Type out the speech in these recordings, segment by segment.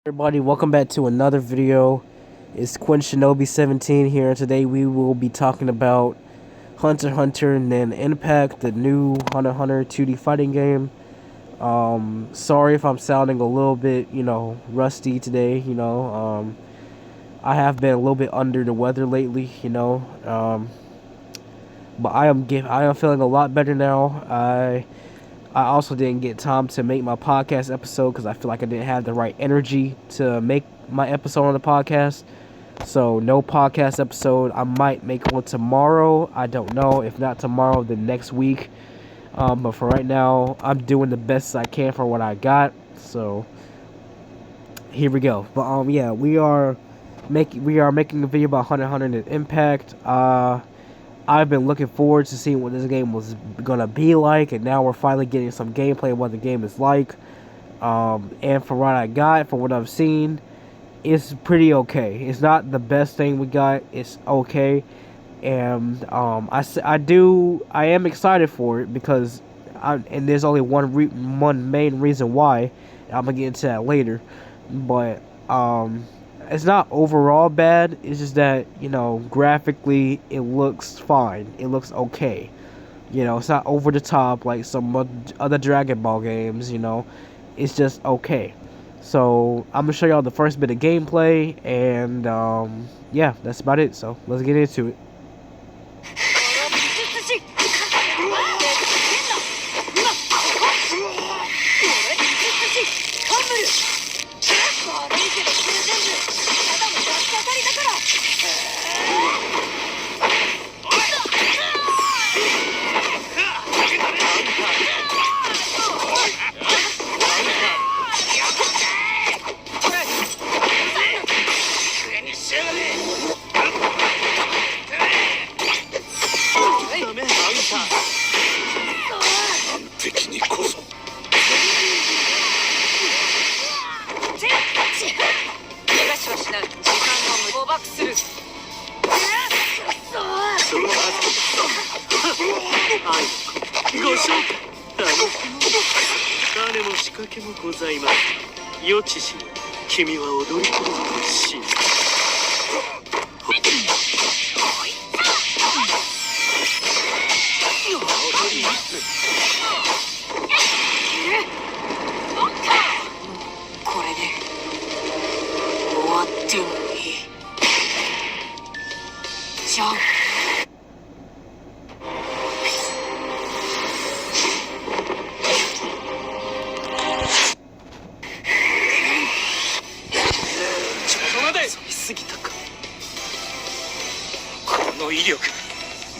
Everybody, welcome back to another video. It's Quinn Shinobi 17 here. Today we will be talking about Hunter x Hunter and then Impact, the new Hunter x Hunter 2D fighting game. Sorry if I'm sounding a little bit, rusty today. I have been a little bit under the weather lately. But I am feeling a lot better now. I also didn't get time to make my podcast episode because I feel like I didn't have the right energy to make my episode on the podcast. So no podcast episode. I might make one tomorrow. I don't know. If not tomorrow, then next week. But for right now, I'm doing the best I can for what I got. So here we go. But yeah, we are making a video about Hunter x Hunter and Impact. I've been looking forward to seeing what this game was gonna be like, and now we're finally getting some gameplay of what the game is like. And for what I got, for what I've seen, it's pretty okay. It's not the best thing we got. It's okay, and I am excited for it because and there's only one main reason why. I'm gonna get into that later, but it's not overall bad. It's just that graphically it looks fine. It looks okay. It's not over the top like some other Dragon Ball games. It's just okay. So I'm gonna show y'all the first bit of gameplay, and yeah, that's about it. So let's get into it.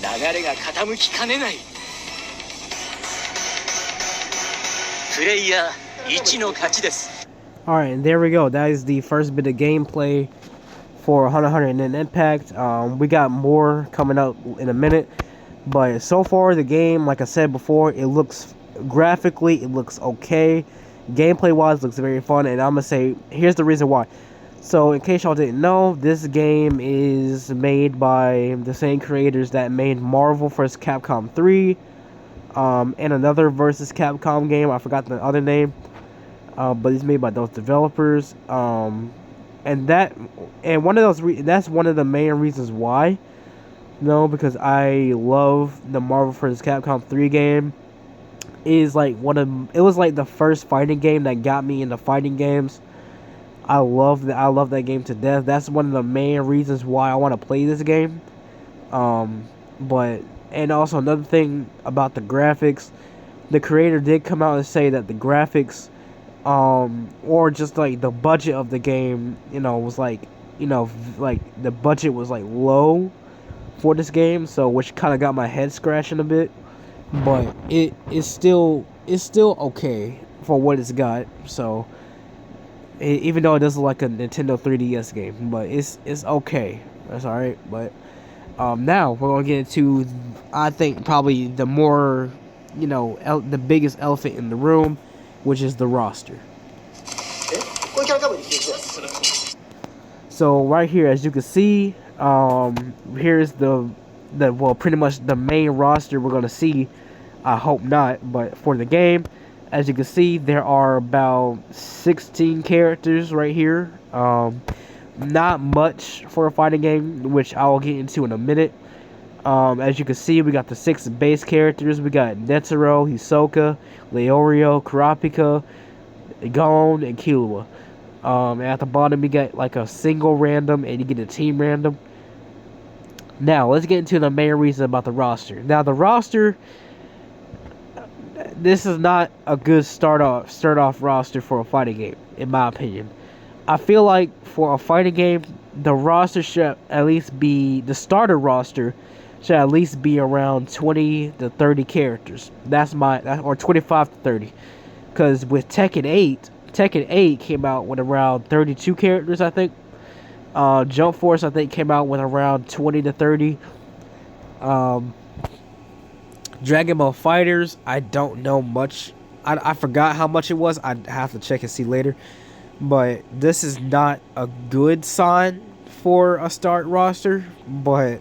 流れが傾きかねない。プレイヤー1の勝ちです。 Alright, and there we go. That is the first bit of gameplay for Hunter x Hunter and then Impact. We got more coming up in a minute, but so far the game, like I said before, it looks graphically, it looks okay. Gameplay wise, looks very fun, and I'm gonna say here's the reason why. So in case y'all didn't know, this game is made by the same creators that made Marvel vs. Capcom 3, and another versus Capcom game. I forgot the other name, but it's made by those developers. And one of those that's one of the main reasons why. No, because I love the Marvel vs. Capcom 3 game. It was like the first fighting game that got me into fighting games. I love that game to death. That's one of the main reasons why I want to play this game. And also another thing about the graphics, the creator did come out and say that the graphics, or just like the budget of the game, was like the budget was like low for this game, so which kind of got my head scratching a bit. But it's still okay for what it's got. So even though it doesn't look like a Nintendo 3DS game, but it's okay. That's all right. But now we're gonna get into, I think, probably the more, the biggest elephant in the room, which is the roster. So right here, as you can see, here's the well, pretty much the main roster we're gonna see. I hope not, but for the game, As you can see, there are about 16 characters right here. Not much for a fighting game, which I will get into in a minute. As you can see, we got the 6 base characters. We got Netero, Hisoka, Leorio, Kurapika, Gon, and Killua. And at the bottom, you get like a single random, and you get a team random. Now, let's get into the main reason about the roster. Now, the roster, this is not a good start off roster for a fighting game, in my opinion. I feel like for a fighting game, the roster should at least be, the starter roster should at least be around 20 to 30 characters. Or 25 to 30. Because with Tekken 8 came out with around 32 characters, I think. Jump Force, I think, came out with around 20 to 30. Dragon Ball FighterZ, I don't know much. I forgot how much it was. I'd have to check and see later. But this is not a good sign for a start roster. But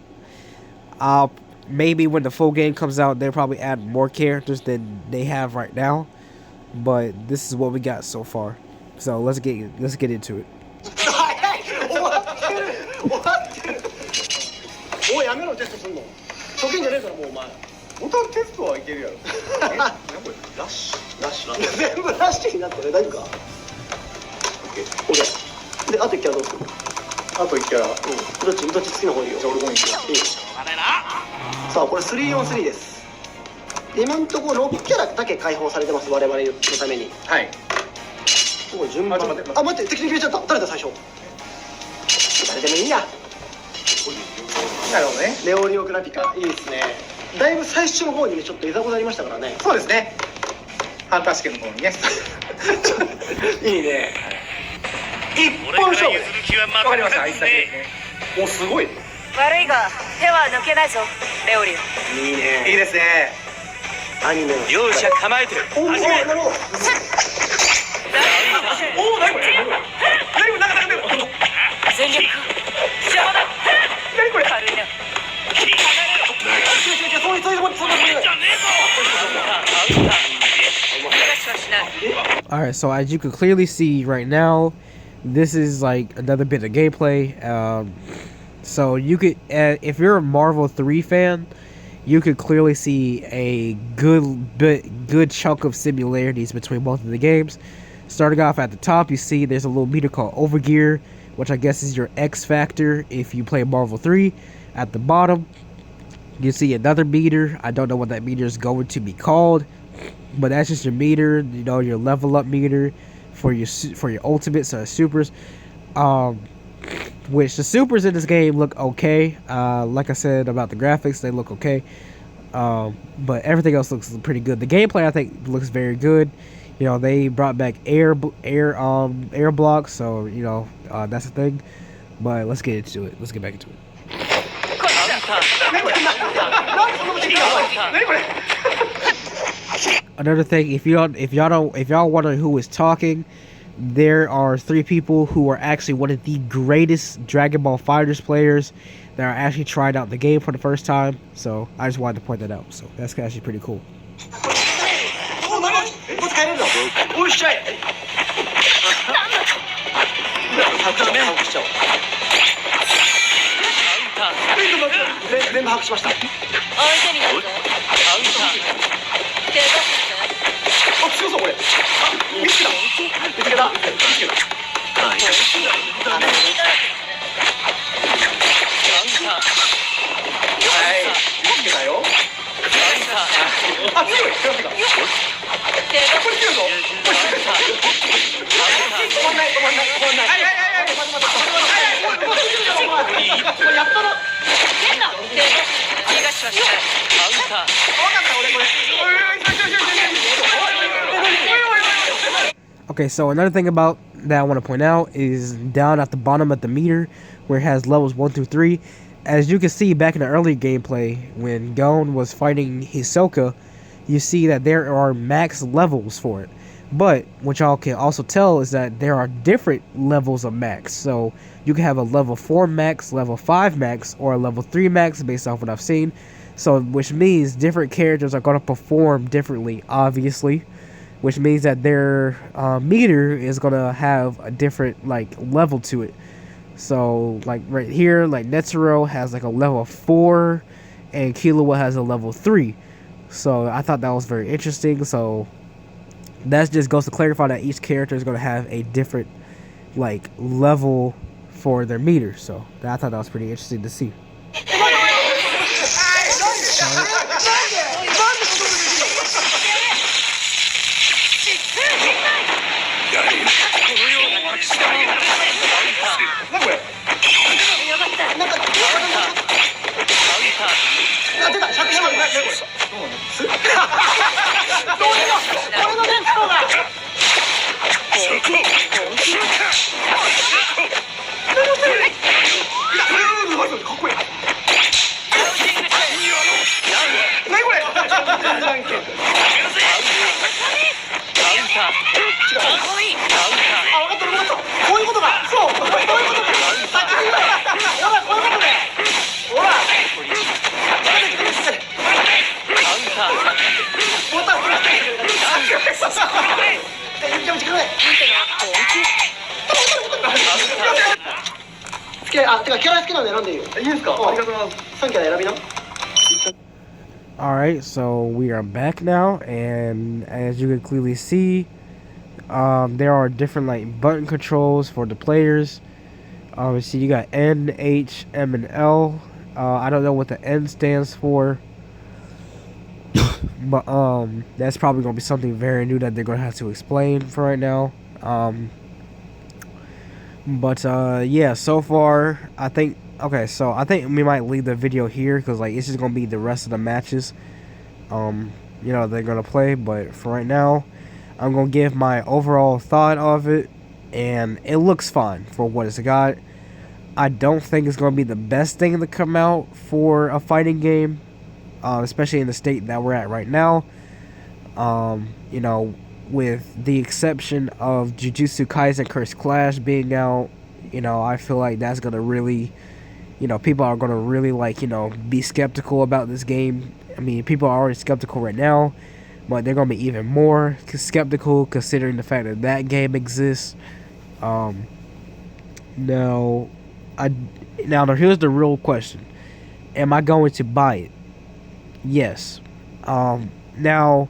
maybe when the full game comes out, they'll probably add more characters than they have right now. But this is what we got so far. So let's get into it. おいやめろテストすんの初見じゃねえからもうお前ボタンテストはいけるやろ何これラッシュ全部ラッシュになってる大丈夫か OK であと1キャラどうするあと1キャラどっち好きな方でいいよじゃあ俺5人いいよさあこれ343です今んところ6キャラだけ解放されてます我々のためにはいこれ順番待って敵に決めちゃった誰だ最初誰でもいいやなるほどねレオリオクラピカいいですねだいぶ最初の方にねちょっといざこざありましたからねそうですねハンター試験の方にねいいね一本勝負わかりました一作ですねおすごい悪いが手は抜けないぞレオリオいいねいいですねアニメの両者構えてるおおなるほどおお何これ何これなんか全力邪魔だ何これ軽いなそういうことじゃねえぞ Alright, so as you can clearly see right now, this is like another bit of gameplay. So you could, if you're a Marvel 3 fan, you could clearly see a good chunk of similarities between both of the games. Starting off at the top, you see there's a little meter called Overgear, which I guess is your X Factor if you play Marvel 3. At the bottom, you see another meter. I don't know what that meter is going to be called, but that's just your meter, you know, your level up meter for your ultimates or supers. Which the supers in this game look okay. Like I said about the graphics, they look okay. But everything else looks pretty good. The gameplay I think looks very good. You know, they brought back air blocks, so you know that's the thing. But let's get into it. Let's get back into it. Another thing, if y'all wonder who is talking, there are 3 people who are actually one of the greatest Dragon Ball FighterZ players that are actually trying out the game for the first time. So I just wanted to point that out. So that's actually pretty cool. おっしゃい全部把握しました相手になるぞ手出すあ強そうこれ見つけた見つけたはい見つけたよあ強いこれ強いぞ止まんない止まんない止まんないはいやったな変な手出す逃がしましたカウンター分かった俺これ Okay, so another thing about that I want to point out is down at the bottom of the meter where it has levels 1 through 3. As you can see back in the early gameplay when Gon was fighting Hisoka, you see that there are max levels for it. But what y'all can also tell is that there are different levels of max. So you can have a level 4 max, level 5 max, or a level 3 max based off what I've seen. So which means different characters are going to perform differently, obviously. which means that their meter is gonna have a different like level to it. So like right here, like Netero has like a level 4, and Killua has a level 3. So I thought that was very interesting. So that just goes to clarify that each character is gonna have a different like level for their meter. So I thought that was pretty interesting to see. Alright, so we are back now, and as you can clearly see, there are different like button controls for the players. Obviously, you got N, H, M, and L. I don't know what the N stands for, but that's probably gonna be something very new that they're gonna have to explain for right now. Yeah, so far I think we might leave the video here because like it's just gonna be the rest of the matches they're gonna play. But for right now, I'm gonna give my overall thought of it, and it looks fine for what it's got. I don't think it's gonna be the best thing to come out for a fighting game, especially in the state that we're at right now. With the exception of Jujutsu Kaisen Cursed Clash being out, I feel like that's gonna really, people are gonna really be skeptical about this game. I mean, people are already skeptical right now, but they're gonna be even more skeptical considering the fact that that game exists. Now here's the real question: am I going to buy it? Yes. Now,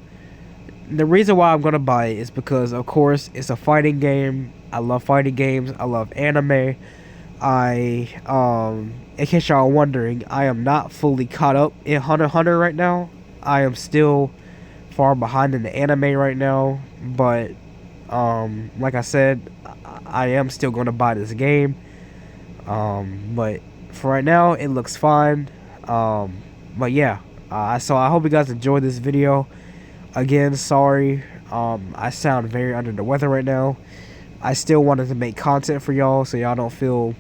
the reason why I'm gonna buy it is because, of course, it's a fighting game. I love fighting games. I love anime. In case y'all are wondering, I am not fully caught up in Hunter x Hunter right now. I am still far behind in the anime right now. But, like I said, I am still gonna buy this game. But for right now, it looks fine. But yeah, so I hope you guys enjoyed this video. Again, sorry, I sound very under the weather right now. I still wanted to make content for y'all, so y'all don't feel,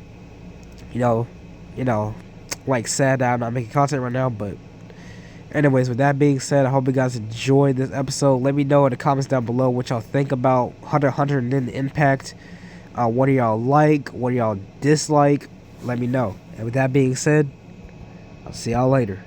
like sad that I'm not making content right now. But anyways, with that being said, I hope you guys enjoyed this episode. Let me know in the comments down below what y'all think about Hunter x Hunter and then the Impact. What do y'all like? What do y'all dislike? Let me know. And with that being said, I'll see y'all later.